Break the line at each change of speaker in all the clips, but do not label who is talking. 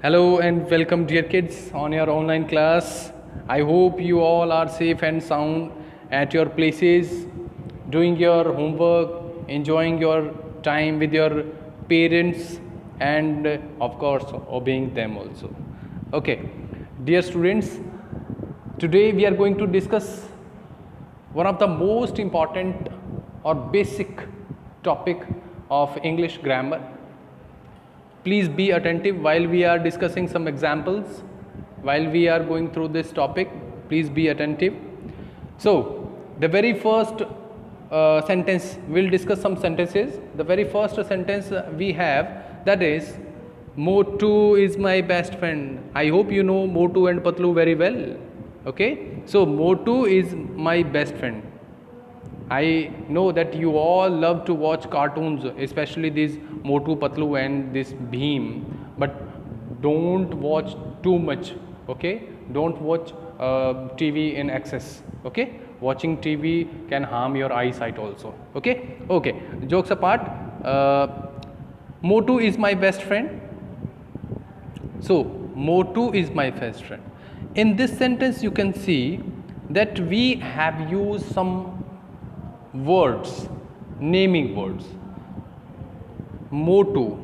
Hello and welcome, dear kids, on your online class. I hope you all are safe and sound at your places, doing your homework, enjoying your time with your parents, and of course, obeying them also. Okay, dear students, today we are going to discuss one of the most important or basic topic of English grammar. Please be attentive while we are discussing some examples, while we are going through this topic. Please be attentive. So, the very first sentence, we'll discuss some sentences. The very first sentence we have, that is, Motu is my best friend. I hope you know Motu and Patlu very well. Okay, so Motu is my best friend. I know that you all love to watch cartoons, especially these Motu Patlu and this Bheem, but don't watch too much. Okay, don't watch TV in excess. Okay, watching TV can harm your eyesight also. Okay, jokes apart, Motu is my best friend. So, Motu is my best friend. In this sentence, you can see that we have used some words, naming words. Motu,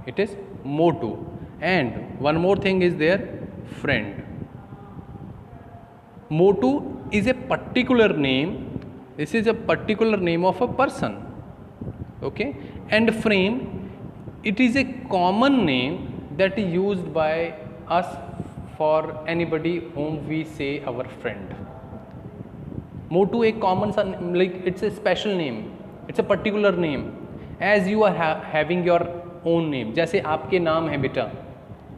it is Motu, and one more thing is there, friend. Motu is a particular name. This is a particular name of a person. Okay, and friend, it is a common name that is used by us for anybody whom we say our friend. Motu एक common सा, like it's a special name, it's a particular name, as you are having your own name. जैसे आपके नाम है बेटा,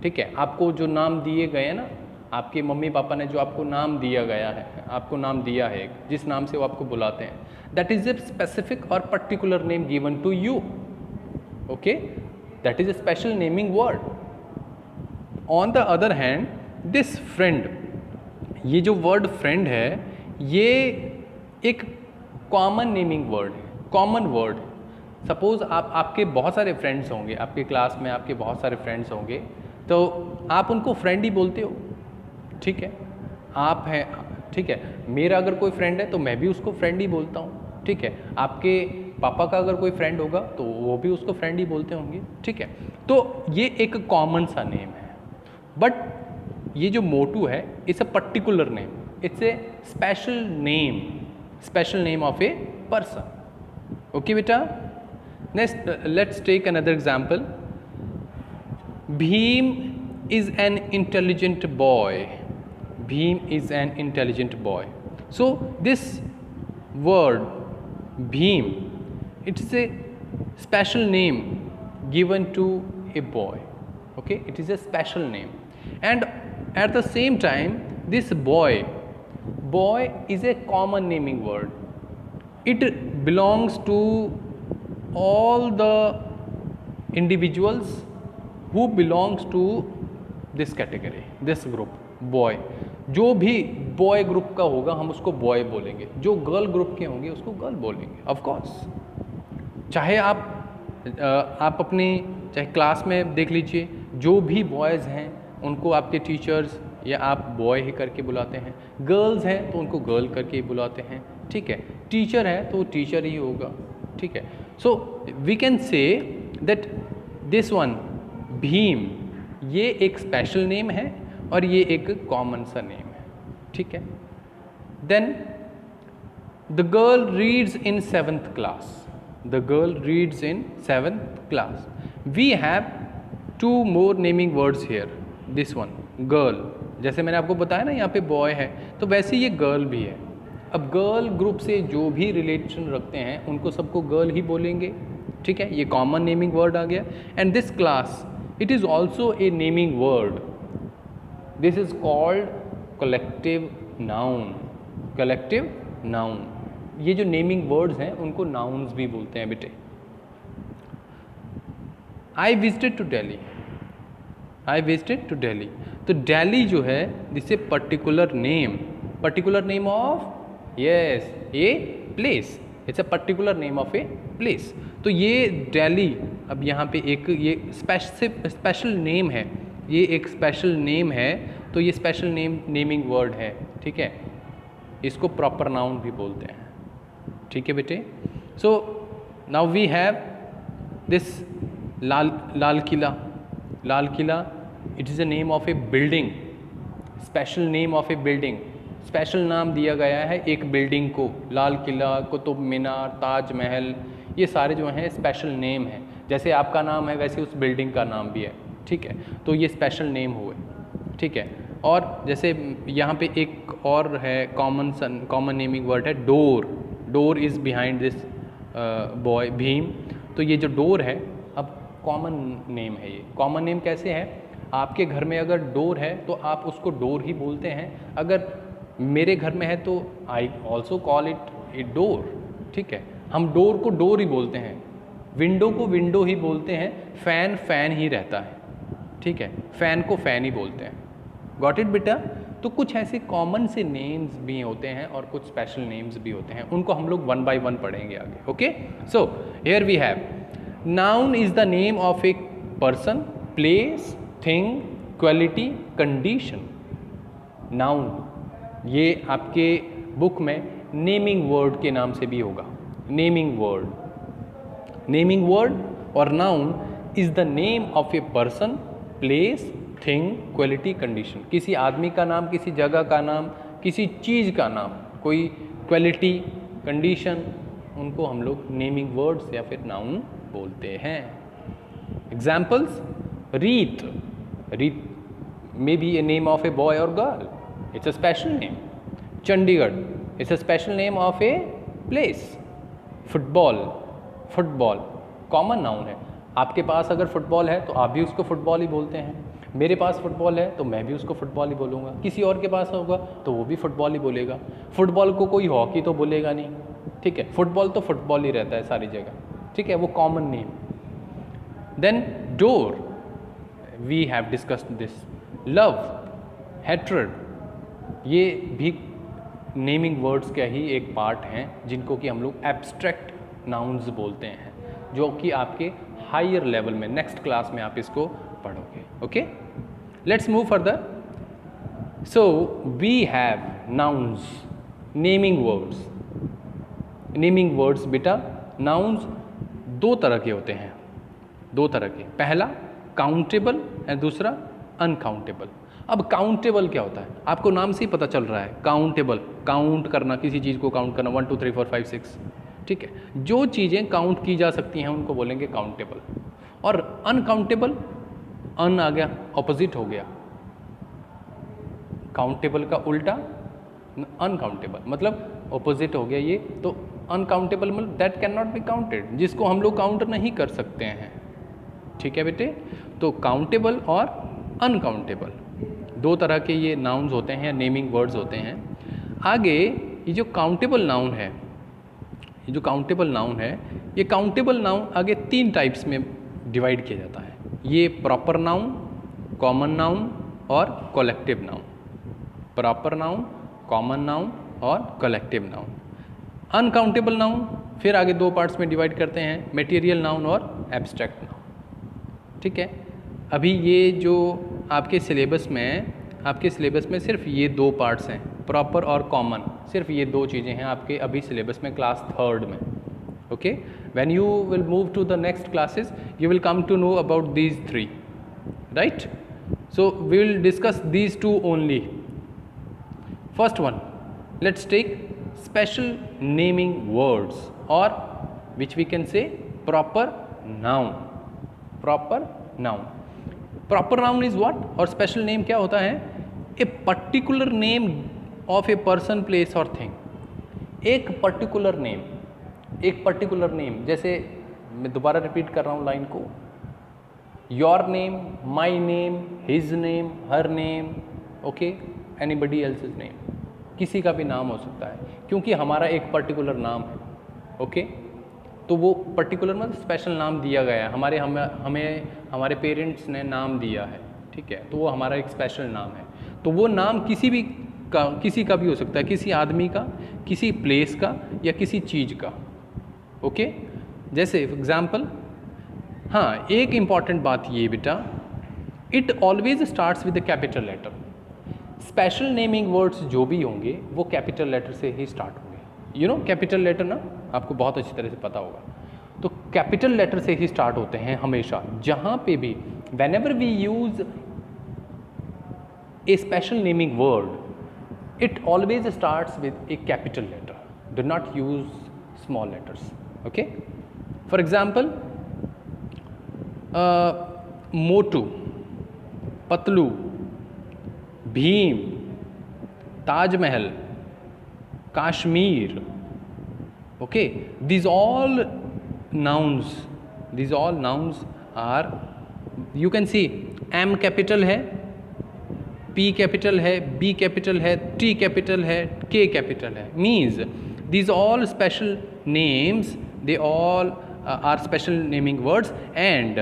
ठीक है, आपको जो नाम दिए गए हैं ना, आपके मम्मी पापा ने जो आपको नाम दिया गया है, आपको नाम दिया है, जिस नाम से वो आपको बुलाते हैं, that is a specific or particular name given to you. Okay, that is a special naming word. On the other hand, this friend, ये जो word friend है, ये एक कॉमन नेमिंग वर्ड है, कॉमन वर्ड। सपोज आपके बहुत सारे friends होंगे, आपके क्लास में आपके बहुत सारे फ्रेंड्स होंगे, तो आप उनको फ्रेंड ही बोलते हो, ठीक है, आप हैं, ठीक है। मेरा अगर कोई फ्रेंड है तो मैं भी उसको फ्रेंड ही बोलता हूँ, ठीक है। आपके पापा का अगर कोई फ्रेंड होगा तो वो भी उसको फ्रेंड ही बोलते होंगे, ठीक है। तो ये एक कॉमन सा नेम है, बट ये जो मोटू है, it's a particular name, it's a special name of a person. Okay beta, next let's take another example. Bheem is an intelligent boy. Bheem is an intelligent boy. So this word Bheem, it's a special name given to a boy. Okay, it is a special name, and at the same time this boy is a common naming word. It belongs to all the individuals who belongs to this category, this group, boy. जो भी boy group का होगा हम उसको boy बोलेंगे, जो girl group के होंगे उसको गर्ल बोलेंगे, ऑफ कोर्स। चाहे आप अपनी चाहे क्लास में देख लीजिए, जो भी बॉयज़ हैं उनको आपके टीचर्स या आप बॉय ही करके बुलाते हैं, गर्ल्स हैं तो उनको गर्ल करके ही बुलाते हैं, ठीक है। टीचर है तो टीचर ही होगा, ठीक है। So we can say that this one Bheem, ये एक स्पेशल नेम है और ये एक कॉमन सा नेम है, ठीक है। Then the girl reads in 7th class. The girl reads in 7th class. We have 2 more naming words here. This one, girl. जैसे मैंने आपको बताया ना यहाँ पे बॉय है, तो वैसे ये गर्ल भी है। अब गर्ल ग्रुप से जो भी रिलेशन रखते हैं उनको सबको गर्ल ही बोलेंगे, ठीक है। ये कॉमन नेमिंग वर्ड आ गया। And this class, it is also a naming word. This is called collective noun. Collective noun, ये जो नेमिंग वर्ड्स हैं उनको नाउन्स भी बोलते हैं बेटे। I visited to Delhi. I visited to Delhi, तो दिल्ली जो है this a particular name of, yes, a place. It's a particular name of a place. तो ये दिल्ली अब यहाँ पे एक ये स्पेशल नेम है ये एक स्पेशल नेम है, तो ये स्पेशल नेमिंग वर्ड है, ठीक है। इसको प्रॉपर नाउन भी बोलते हैं, ठीक है बेटे। So now we have this Lal Qila. Lal Qila, it is a name of a building, special name of a building. Special नाम दिया गया है एक बिल्डिंग को। लाल किला, कुतुब मीनार, ताजमहल, ये सारे जो हैं स्पेशल नेम हैं। जैसे आपका नाम है वैसे उस बिल्डिंग का नाम भी है, ठीक है। तो ये स्पेशल नेम हुए, ठीक है। और जैसे यहाँ पे एक और है कॉमन नेमिंग वर्ड है door. Door is behind this boy Bhim. तो ये जो डोर है, अब कॉमन नेम है ये। कॉमन नेम कैसे है? आपके घर में अगर डोर है तो आप उसको डोर ही बोलते हैं। अगर मेरे घर में है तो I also call it a door, ठीक है। हम डोर को डोर ही बोलते हैं, विंडो को विंडो ही बोलते हैं, फ़ैन फ़ैन ही रहता है, ठीक है। फ़ैन को फ़ैन ही बोलते हैं। गॉट इट बेटा? तो कुछ ऐसे कॉमन से नेम्स भी होते हैं और कुछ स्पेशल नेम्स भी होते हैं, उनको हम लोग वन बाय वन पढ़ेंगे आगे, okay. So here we have noun is the name of a person, place, thing, quality, condition. Noun ये आपके बुक में नेमिंग वर्ड के नाम से भी होगा। नेमिंग वर्ड और noun is the name of a person, place, thing, quality, condition. किसी आदमी का नाम, किसी जगह का नाम, किसी चीज़ का नाम, कोई क्वालिटी, कंडीशन, उनको हम लोग नेमिंग वर्ड्स या फिर नाउन बोलते हैं। एग्जाम्पल्स, रीत। रीत may be a name of a boy और girl, it's a special name. Chandigarh, it's a special name of a place. Football, football common noun है। आपके पास अगर फुटबॉल है तो आप भी उसको फुटबॉल ही बोलते हैं। मेरे पास फुटबॉल है तो मैं भी उसको फुटबॉल ही बोलूँगा। किसी और के पास होगा तो वो भी फुटबॉल ही बोलेगा। फुटबॉल को कोई हॉकी तो बोलेगा नहीं, ठीक है। फुटबॉल तो फुटबॉल ही रहता है सारी जगह, ठीक है, वो common name. Then door, we have discussed this. Love, hatred, ये भी नेमिंग वर्ड्स का ही एक पार्ट हैं, जिनको कि हम लोग एब्स्ट्रैक्ट नाउन्स बोलते हैं, जो कि आपके हायर लेवल में नेक्स्ट क्लास में आप इसको पढ़ोगे, okay. Let's move further. So we have nouns, naming words. Naming words बेटा, नाउन्स दो तरह के होते हैं, दो तरह के। पहला काउंटेबल और दूसरा अनकाउंटेबल। अब काउंटेबल क्या होता है? आपको नाम से ही पता चल रहा है, काउंटेबल, काउंट करना, किसी चीज़ को काउंट करना, 1 2 3 4 5 6, ठीक है। जो चीज़ें काउंट की जा सकती हैं उनको बोलेंगे काउंटेबल। और अनकाउंटेबल, अन आ गया, ऑपोजिट हो गया, काउंटेबल का उल्टा अनकाउंटेबल, मतलब ऑपोजिट हो गया ये। तो अनकाउंटेबल मतलब that can not be counted, जिसको हम लोग काउंट नहीं कर सकते हैं, ठीक है बेटे। तो काउंटेबल और अनकाउंटेबल दो तरह के ये नाउन्स होते हैं, नेमिंग वर्ड्स होते हैं। आगे ये जो काउंटेबल नाउन है, ये जो काउंटेबल नाउन है, ये काउंटेबल नाउन आगे 3 टाइप्स में डिवाइड किया जाता है। ये प्रॉपर नाउन, कॉमन नाउन और collective noun. Proper noun, common noun और कलेक्टिव नाउन। अनकाउंटेबल नाउन फिर आगे 2 पार्ट्स में डिवाइड करते हैं, मटेरियल नाउन और एब्स्ट्रैक्ट नाउन, ठीक है। अभी ये जो आपके सिलेबस में सिर्फ ये 2 पार्ट्स हैं, प्रॉपर और कॉमन, सिर्फ ये 2 चीज़ें हैं आपके अभी सिलेबस में क्लास 3rd में, okay. When you will move to the next classes you will come to know about these 3, right. So we will discuss these 2 only. First one, let's take special naming words और which we can say proper noun. Proper noun, proper noun is what और special name क्या होता है? A particular name of a person, place और thing. एक particular name, जैसे मैं दोबारा रिपीट कर रहा हूँ लाइन को, your name, my name, his name, her name, okay, anybody else's name, किसी का भी नाम हो सकता है, क्योंकि हमारा एक पर्टिकुलर नाम है, ओके। तो वो पर्टिकुलर मतलब स्पेशल नाम दिया गया है, हमें हमारे पेरेंट्स ने नाम दिया है, ठीक है, तो वो हमारा एक स्पेशल नाम है। तो वो नाम किसी का भी हो सकता है, किसी आदमी का, किसी प्लेस का या किसी चीज़ का, ओके। जैसे एग्जाम्पल, हाँ, एक इम्पॉर्टेंट बात ये बेटा it always starts with the capital letter. Special naming words जो भी होंगे वो कैपिटल लेटर से ही स्टार्ट होंगे। यू नो कैपिटल लेटर ना आपको बहुत अच्छी तरह से पता होगा, तो कैपिटल लेटर से ही स्टार्ट होते हैं हमेशा। जहाँ पे भी whenever we use a special naming word it always starts with a capital letter, do not use small letters. Okay, for example Motu, Patlu, Bheem, Taj Mahal, Kashmir, okay, these all nouns are, you can see M capital है, P capital है, B capital है, T capital है, K capital है, means these all special names, they all are special naming words and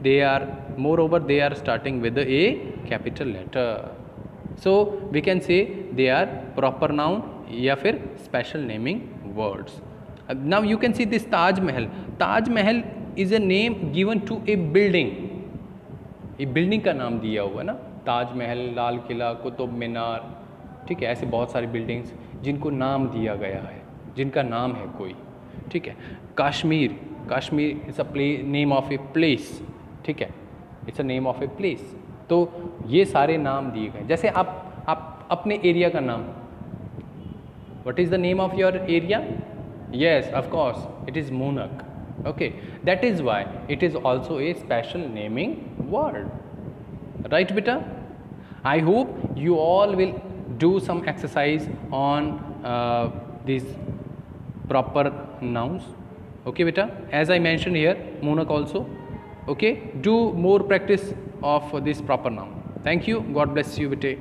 they are moreover they are starting with a capital letter, so we can say they are proper noun या फिर special naming words. Now you can see this Taj Mahal. Taj Mahal is a name given to a building. ये building का नाम दिया हुआ है ना, ताज महल, लाल किला, कुतुब मीनार, ठीक है, ऐसे बहुत सारी बिल्डिंग्स जिनको नाम दिया गया है, जिनका नाम है कोई, ठीक है। Kashmir, Kashmir is a name of a place, ठीक है, it's a name of a place. तो ये सारे नाम दिए गए। जैसे आप अपने एरिया का नाम, what is the name of your area? Yes, of course, it is Munak. Okay, that is why it is also a special naming word. Right, beta? I hope you all will do some exercise on these proper nouns. Okay, beta? As I mentioned here, Munak also. Okay, do more practice of this proper noun. Thank you. God bless you, beta.